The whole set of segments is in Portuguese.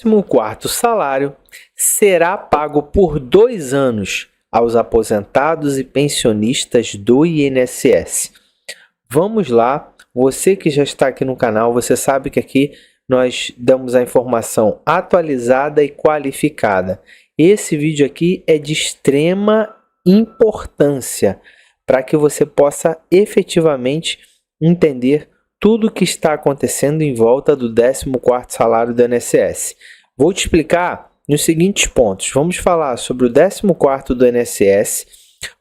14º salário será pago por 2 anos aos aposentados e pensionistas do INSS. Vamos lá, você que já está aqui no canal, você sabe que aqui nós damos a informação atualizada e qualificada. Esse vídeo aqui é de extrema importância para que você possa efetivamente entender tudo o que está acontecendo em volta do 14º salário do INSS. Vou te explicar nos seguintes pontos. Vamos falar sobre o 14º do INSS.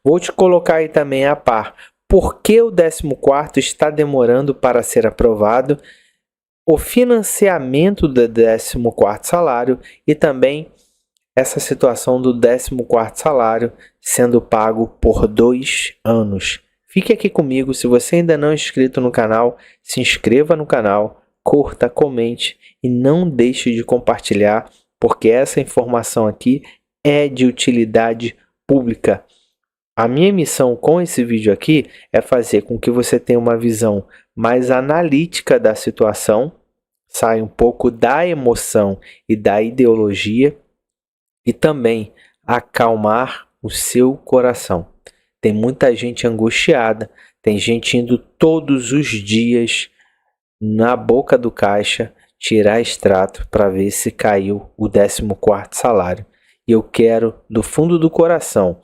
Vou te colocar aí também a par por que o 14º está demorando para ser aprovado, o financiamento do 14º salário e também essa situação do 14º salário sendo pago por 2 anos. Fique aqui comigo, se você ainda não é inscrito no canal, se inscreva no canal, curta, comente e não deixe de compartilhar, porque essa informação aqui é de utilidade pública. A minha missão com esse vídeo aqui é fazer com que você tenha uma visão mais analítica da situação, saia um pouco da emoção e da ideologia e também acalmar o seu coração. Tem muita gente angustiada, tem gente indo todos os dias na boca do caixa tirar extrato para ver se caiu o 14º salário. E eu quero, do fundo do coração,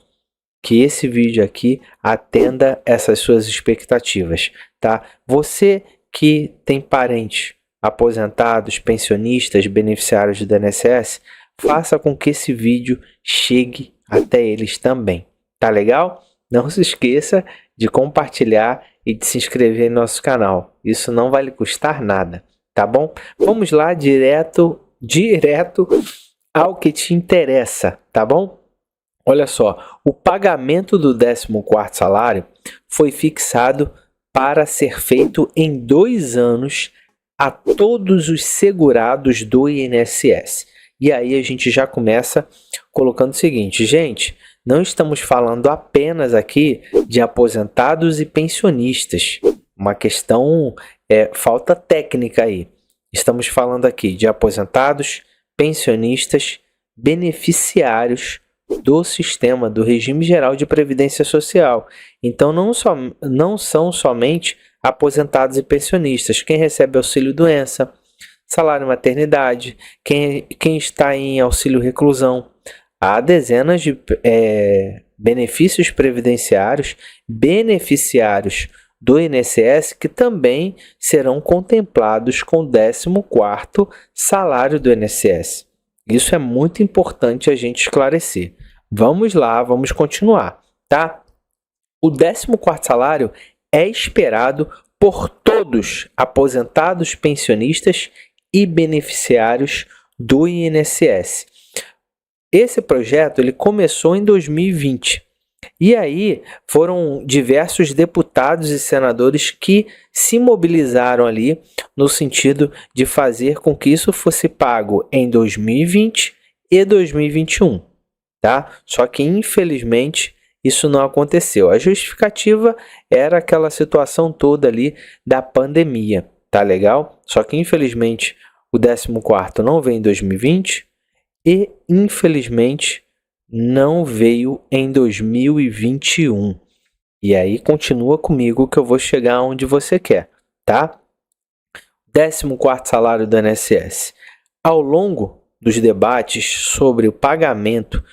que esse vídeo aqui atenda essas suas expectativas, tá? Você que tem parentes aposentados, pensionistas, beneficiários do INSS, faça com que esse vídeo chegue até eles também, tá legal? Não se esqueça de compartilhar e de se inscrever em nosso canal. Isso não vai lhe custar nada, tá bom? Vamos lá direto ao que te interessa, tá bom? Olha só, o pagamento do 14º salário foi fixado para ser feito em 2 anos a todos os segurados do INSS. E aí a gente já começa colocando o seguinte, gente, não estamos falando apenas aqui de aposentados e pensionistas. Uma questão, falta técnica aí. Estamos falando aqui de aposentados, pensionistas, beneficiários do sistema, do regime geral de previdência social. Então não são somente aposentados e pensionistas. Quem recebe auxílio-doença, salário maternidade, quem está em auxílio reclusão. Há dezenas de benefícios previdenciários, beneficiários do INSS que também serão contemplados com o 14º salário do INSS. Isso é muito importante a gente esclarecer. Vamos lá, vamos continuar, tá? O 14º salário é esperado por todos aposentados, pensionistas e beneficiários do INSS. Esse projeto ele começou em 2020 e aí foram diversos deputados e senadores que se mobilizaram ali no sentido de fazer com que isso fosse pago em 2020 e 2021, tá? Só que infelizmente isso não aconteceu. A justificativa era aquela situação toda ali da pandemia, tá legal? Só que infelizmente o 14º não veio em 2020 e infelizmente não veio em 2021. E aí continua comigo que eu vou chegar onde você quer, tá? 14º salário do INSS. Ao longo dos debates sobre o pagamento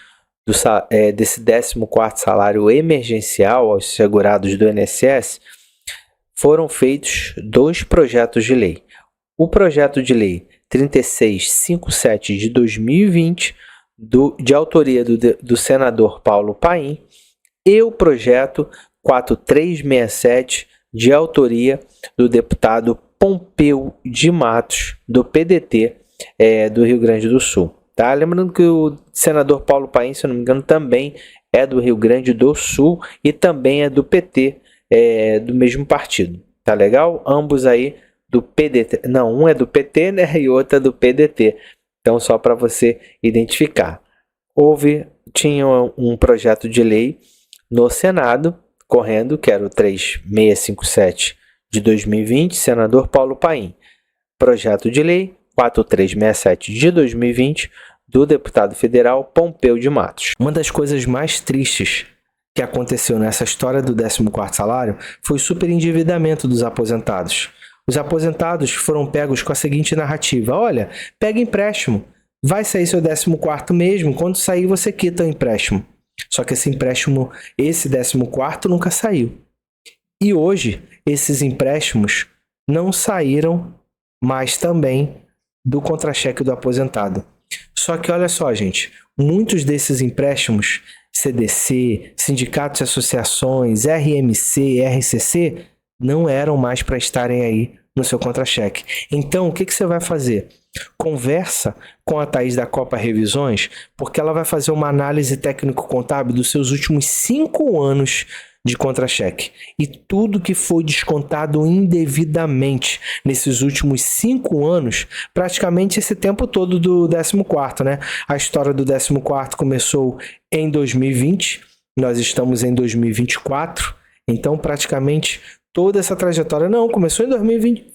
desse 14º salário emergencial aos segurados do INSS, foram feitos 2 projetos de lei. O projeto de lei 3657 de 2020, de autoria do senador Paulo Paim, e o projeto 4367, de autoria do deputado Pompeu de Matos, do PDT do Rio Grande do Sul. Tá? Lembrando que o senador Paulo Paim, se não me engano, também é do Rio Grande do Sul e também é do PT, do mesmo partido. Tá legal? Ambos aí do PDT. Não, um é do PT, né? E outro é do PDT. Então, só para você identificar. Tinha um projeto de lei no Senado, correndo, que era o 3657 de 2020, senador Paulo Paim. Projeto de lei 4367 de 2020 do deputado federal Pompeu de Matos. Uma das coisas mais tristes que aconteceu nessa história do 14º salário foi o superendividamento dos aposentados. Os aposentados foram pegos com a seguinte narrativa: olha, pega empréstimo, vai sair seu 14º mesmo, quando sair você quita o empréstimo. Só que esse empréstimo, esse 14º nunca saiu. E hoje, esses empréstimos não saíram mais também do contra-cheque do aposentado. Só que olha só, gente, muitos desses empréstimos, CDC, sindicatos e associações, RMC, RCC, não eram mais para estarem aí no seu contra-cheque. Então, o que você vai fazer? Conversa com a Thaís da Copa Revisões, porque ela vai fazer uma análise técnico-contábil dos seus últimos 5 anos de contra-cheque. E tudo que foi descontado indevidamente nesses últimos 5 anos, praticamente esse tempo todo do 14º, né? A história do 14º começou em 2020, nós estamos em 2024, então praticamente toda essa trajetória, não, começou em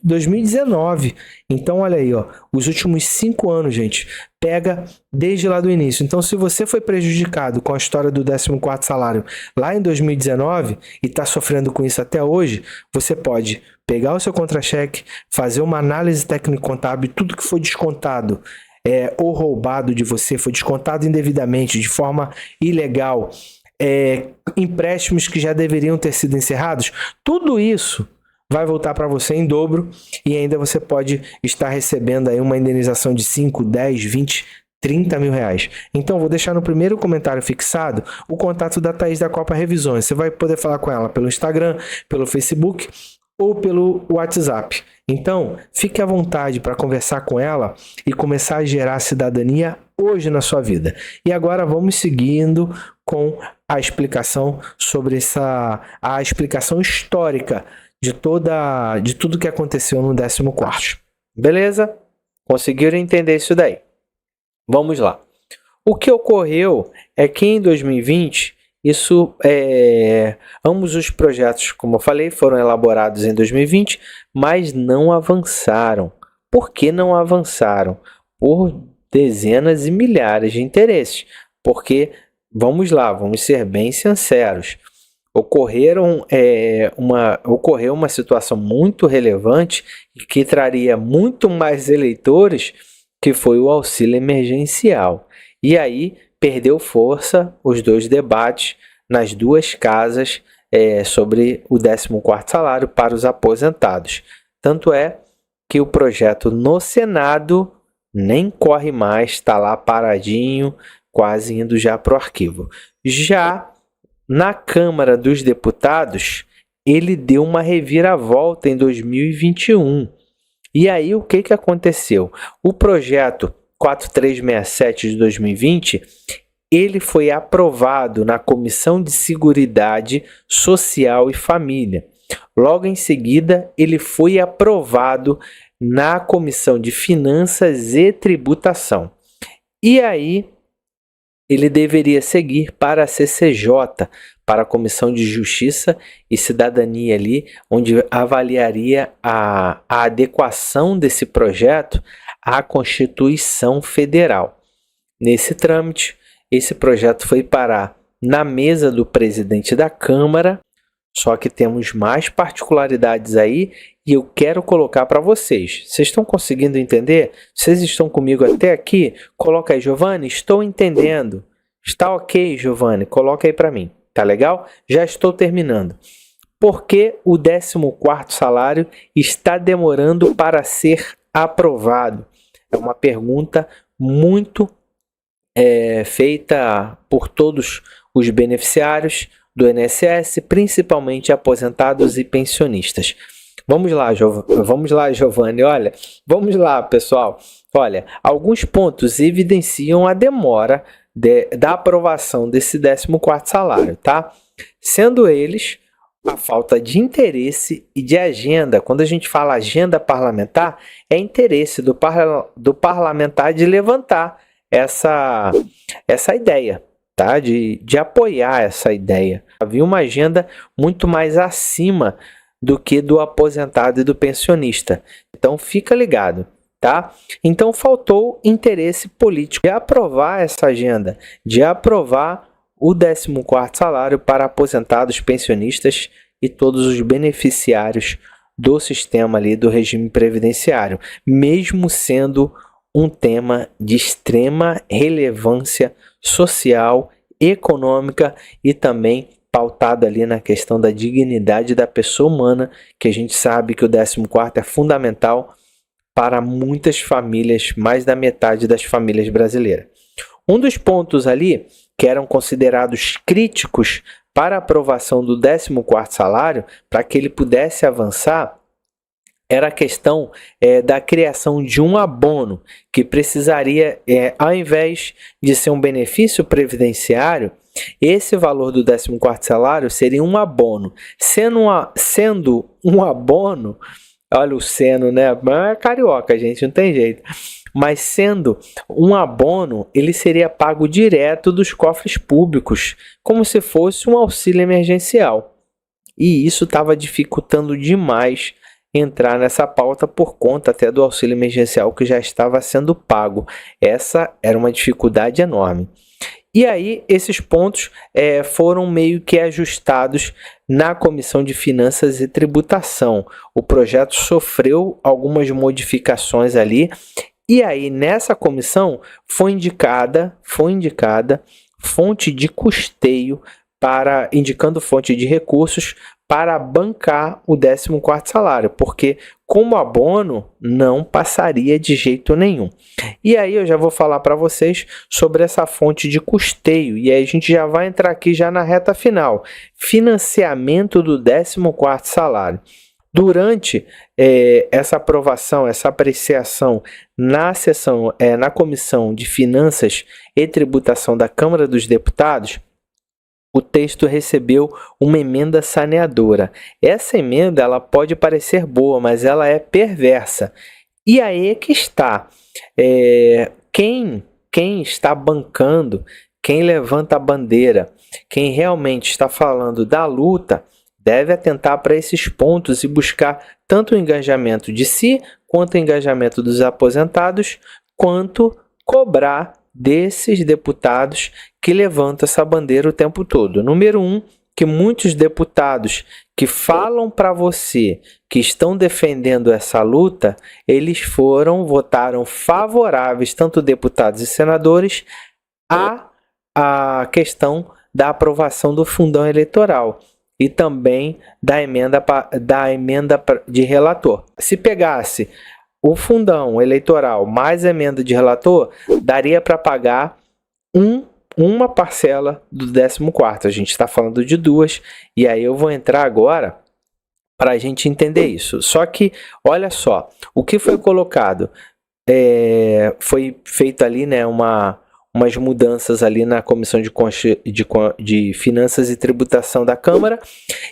2019. Então, olha aí, ó, os últimos 5 anos, gente, pega desde lá do início. Então, se você foi prejudicado com a história do 14º salário lá em 2019 e está sofrendo com isso até hoje, você pode pegar o seu contra-cheque, fazer uma análise técnico-contábil, tudo que foi descontado ou roubado de você, foi descontado indevidamente, de forma ilegal, empréstimos que já deveriam ter sido encerrados, tudo isso vai voltar para você em dobro e ainda você pode estar recebendo aí uma indenização de 5, 10, 20, 30 mil reais. Então, vou deixar no primeiro comentário fixado o contato da Thaís da Copa Revisões. Você vai poder falar com ela pelo Instagram, pelo Facebook ou pelo WhatsApp. Então, fique à vontade para conversar com ela e começar a gerar cidadania hoje na sua vida. E agora vamos seguindo com a explicação sobre a explicação histórica de tudo que aconteceu no 14º. Beleza? Conseguiram entender isso daí? Vamos lá. O que ocorreu é que em 2020, ambos os projetos, como eu falei, foram elaborados em 2020, mas não avançaram. Por que não avançaram? Por dezenas e milhares de interesses. Porque, vamos lá, vamos ser bem sinceros, ocorreu uma situação muito relevante e que traria muito mais eleitores, que foi o auxílio emergencial. E aí perdeu força os dois debates nas duas casas sobre o 14º salário para os aposentados. Tanto é que o projeto no Senado nem corre mais, está lá paradinho, quase indo já para o arquivo. Já na Câmara dos Deputados, ele deu uma reviravolta em 2021. E aí o que aconteceu? O projeto 4367 de 2020, ele foi aprovado na Comissão de Seguridade Social e Família. Logo em seguida, ele foi aprovado na Comissão de Finanças e Tributação. E aí, ele deveria seguir para a CCJ, para a Comissão de Justiça e Cidadania ali, onde avaliaria a adequação desse projeto à Constituição Federal. Nesse trâmite, esse projeto foi parar na mesa do presidente da Câmara, só que temos mais particularidades aí e eu quero colocar para vocês. Vocês estão conseguindo entender? Vocês estão comigo até aqui? Coloca aí, Giovanni, estou entendendo. Está ok, Giovanni? Coloca aí para mim. Tá legal? Já estou terminando. Por que o 14º salário está demorando para ser aprovado? É uma pergunta muito feita por todos os beneficiários do INSS, principalmente aposentados e pensionistas. Vamos lá, Giovanni. Olha, vamos lá, pessoal. Olha, alguns pontos evidenciam a demora da aprovação desse 14º salário, tá? Sendo eles a falta de interesse e de agenda. Quando a gente fala agenda parlamentar, é interesse do parlamentar de levantar essa ideia, tá? De apoiar essa ideia. Havia uma agenda muito mais acima do que do aposentado e do pensionista. Então, fica ligado. tá? Então faltou interesse político de aprovar essa agenda, de aprovar o 14º salário para aposentados, pensionistas e todos os beneficiários do sistema ali do regime previdenciário, mesmo sendo um tema de extrema relevância social, econômica e também pautado ali na questão da dignidade da pessoa humana, que a gente sabe que o 14º é fundamental para muitas famílias, mais da metade das famílias brasileiras. Um dos pontos ali que eram considerados críticos para a aprovação do 14º salário, para que ele pudesse avançar, era a questão da criação de um abono, que precisaria, ao invés de ser um benefício previdenciário, esse valor do 14º salário seria um abono. Sendo um abono, olha o seno, né? É carioca, gente, não tem jeito. Mas sendo um abono, ele seria pago direto dos cofres públicos, como se fosse um auxílio emergencial. E isso estava dificultando demais entrar nessa pauta por conta até do auxílio emergencial que já estava sendo pago. Essa era uma dificuldade enorme. E aí, esses pontos foram meio que ajustados na Comissão de Finanças e Tributação. O projeto sofreu algumas modificações ali. E aí, nessa comissão, foi indicada fonte de custeio indicando fonte de recursos para bancar o 14º salário, porque como abono não passaria de jeito nenhum. E aí eu já vou falar para vocês sobre essa fonte de custeio, e aí a gente já vai entrar aqui já na reta final. Financiamento do 14º salário. Durante essa aprovação, essa apreciação na Comissão de Finanças e Tributação da Câmara dos Deputados, o texto recebeu uma emenda saneadora. Essa emenda ela pode parecer boa, mas ela é perversa. E aí é que está. Quem está bancando, quem levanta a bandeira, quem realmente está falando da luta, deve atentar para esses pontos e buscar tanto o engajamento de si, quanto o engajamento dos aposentados, quanto cobrar desses deputados que levantam essa bandeira o tempo todo. Número 1, que muitos deputados que falam para você que estão defendendo essa luta, eles votaram favoráveis, tanto deputados e senadores, à questão da aprovação do fundão eleitoral e também da emenda de relator. Se pegasse o fundão eleitoral mais a emenda de relator, daria para pagar uma parcela do 14º. A gente está falando de duas, e aí eu vou entrar agora para a gente entender isso. Só que, olha só, o que foi colocado, foi feito ali, né, umas mudanças ali na Comissão de Finanças e Tributação da Câmara,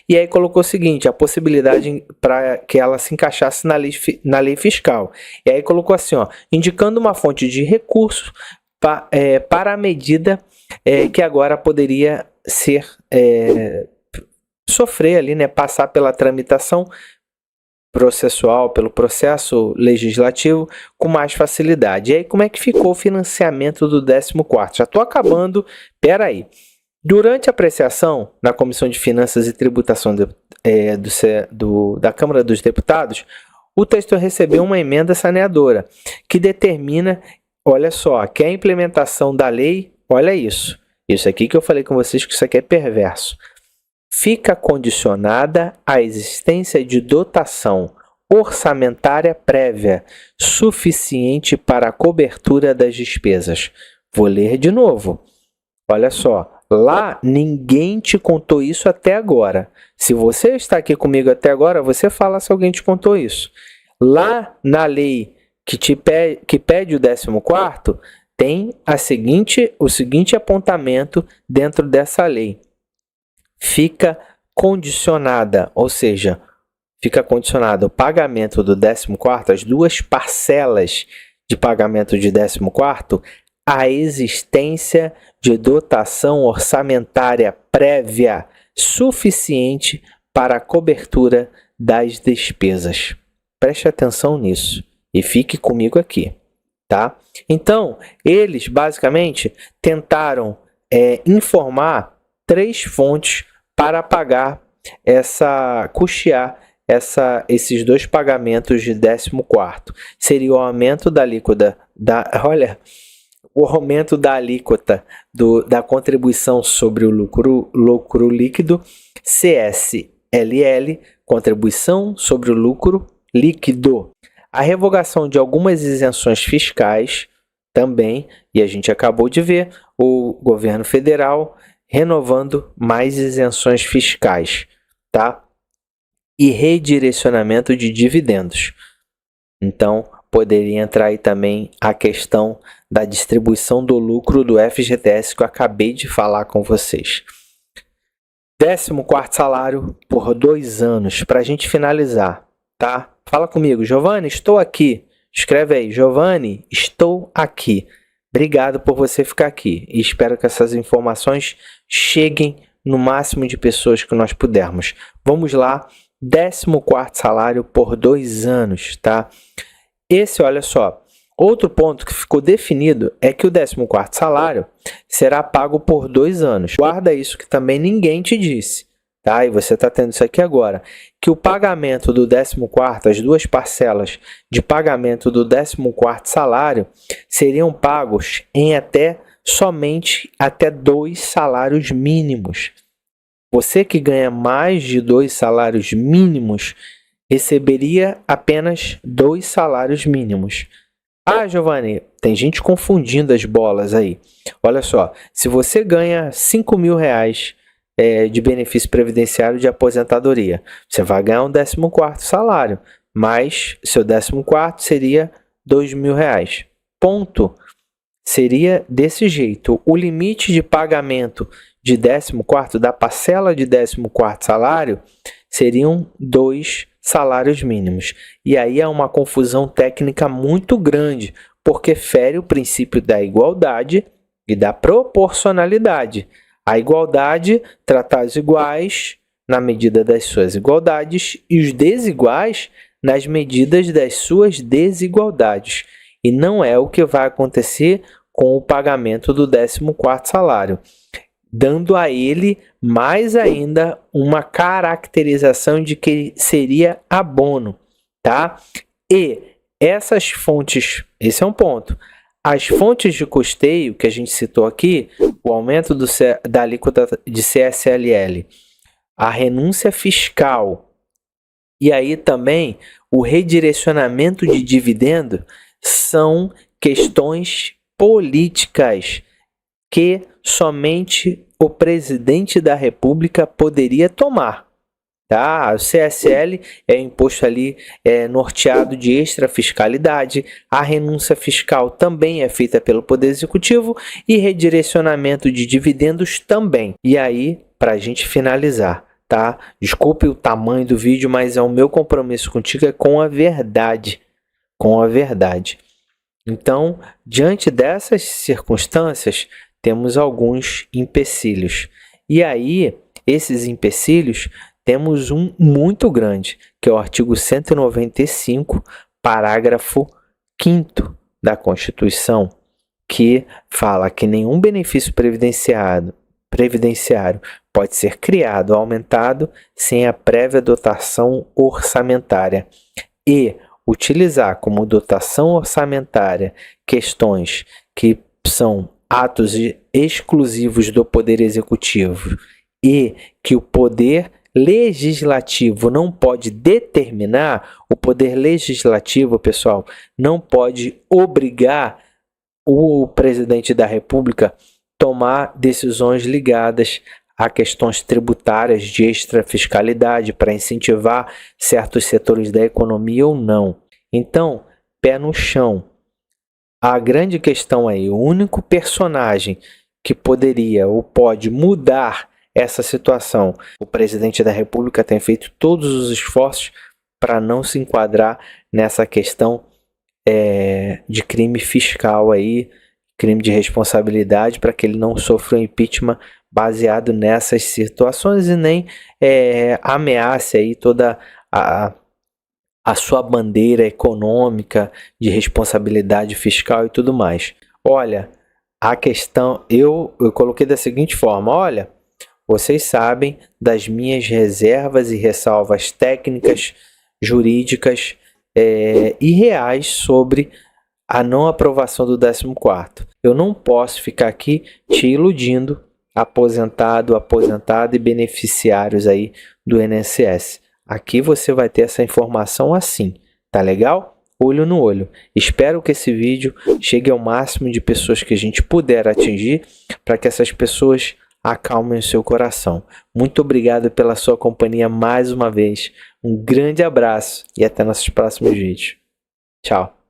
e aí colocou o seguinte, a possibilidade para que ela se encaixasse na lei fiscal. E aí colocou assim, indicando uma fonte de recursos para a medida que agora poderia sofrer ali, né, passar pela tramitação processual, pelo processo legislativo com mais facilidade. E aí como é que ficou o financiamento do 14º? Já estou acabando, peraí. Durante a apreciação na Comissão de Finanças e Tributação da Câmara dos Deputados, o texto recebeu uma emenda saneadora que determina, olha só, que a implementação da lei, olha isso aqui que eu falei com vocês que isso aqui é perverso, fica condicionada à existência de dotação orçamentária prévia suficiente para a cobertura das despesas. Vou ler de novo. Olha só, lá ninguém te contou isso até agora. Se você está aqui comigo até agora, você fala se alguém te contou isso. Lá na lei que pede o 14º, tem o seguinte apontamento dentro dessa lei. Fica condicionada, ou seja, fica condicionado o pagamento do 14º, as duas parcelas de pagamento de 14º, à existência de dotação orçamentária prévia suficiente para a cobertura das despesas. Preste atenção nisso. E fique comigo aqui, tá? Então, eles basicamente tentaram informar 3 fontes para custear esses 2 pagamentos de 14º. Seria o aumento da alíquota o aumento da alíquota da contribuição sobre o lucro líquido, CSLL, contribuição sobre o lucro líquido. A revogação de algumas isenções fiscais também, e a gente acabou de ver o governo federal renovando mais isenções fiscais, tá? E redirecionamento de dividendos. Então, poderia entrar aí também a questão da distribuição do lucro do FGTS que eu acabei de falar com vocês. 14º salário por 2 anos, para a gente finalizar, tá? Fala comigo, Giovanni, estou aqui. Escreve aí, Giovanni, estou aqui. Obrigado por você ficar aqui e espero que essas informações cheguem no máximo de pessoas que nós pudermos. Vamos lá, 14º salário por 2 anos, tá? Esse, olha só, outro ponto que ficou definido é que o 14º salário será pago por 2 anos. Guarda isso que também ninguém te disse, tá? E você está tendo isso aqui agora, que o pagamento do 14º, as 2 parcelas de pagamento do 14º salário seriam pagos em somente até 2 salários mínimos. Você que ganha mais de 2 salários mínimos receberia apenas 2 salários mínimos. Ah, Giovanni, tem gente confundindo as bolas aí. Olha só, se você ganha R$5.000 de benefício previdenciário de aposentadoria, você vai ganhar um 14º salário, mas seu 14º seria R$2.000. Ponto. Seria desse jeito. O limite de pagamento de 14º, da parcela de 14º salário, seriam 2 salários mínimos. E aí é uma confusão técnica muito grande, porque fere o princípio da igualdade e da proporcionalidade. A igualdade trata os iguais na medida das suas igualdades e os desiguais nas medidas das suas desigualdades. E não é o que vai acontecer com o pagamento do 14º salário, dando a ele mais ainda uma caracterização de que seria abono, tá? E essas fontes, esse é um ponto. As fontes de custeio que a gente citou aqui, o aumento da alíquota de CSLL, a renúncia fiscal e aí também o redirecionamento de dividendo são questões políticas que somente o presidente da República poderia tomar. Tá? O CSL é imposto ali norteado de extrafiscalidade, a renúncia fiscal também é feita pelo Poder Executivo e redirecionamento de dividendos também. E aí, para a gente finalizar, tá? Desculpe o tamanho do vídeo, mas o meu compromisso contigo é com a verdade. Com a verdade. Então, diante dessas circunstâncias, temos alguns empecilhos. E aí, esses empecilhos, temos um muito grande, que é o artigo 195, parágrafo 5º da Constituição, que fala que nenhum benefício previdenciário pode ser criado ou aumentado sem a prévia dotação orçamentária e utilizar como dotação orçamentária questões que são atos exclusivos do Poder Executivo e que o Poder Legislativo não pode determinar, o Poder Legislativo, pessoal, não pode obrigar o presidente da República a tomar decisões ligadas a questões tributárias de extrafiscalidade para incentivar certos setores da economia ou não. Então, pé no chão. A grande questão aí, o único personagem que poderia ou pode mudar essa situação, o presidente da República tem feito todos os esforços para não se enquadrar nessa questão de crime fiscal aí, crime de responsabilidade, para que ele não sofra um impeachment baseado nessas situações e nem ameace aí toda a sua bandeira econômica de responsabilidade fiscal e tudo mais. Olha, a questão eu coloquei da seguinte forma: olha, vocês sabem das minhas reservas e ressalvas técnicas, jurídicas e reais sobre a não aprovação do 14º. Eu não posso ficar aqui te iludindo, aposentado, aposentada e beneficiários aí do INSS. Aqui você vai ter essa informação assim, tá legal? Olho no olho. Espero que esse vídeo chegue ao máximo de pessoas que a gente puder atingir, para que essas pessoas acalmem o seu coração. Muito obrigado pela sua companhia mais uma vez. Um grande abraço e até nossos próximos vídeos. Tchau.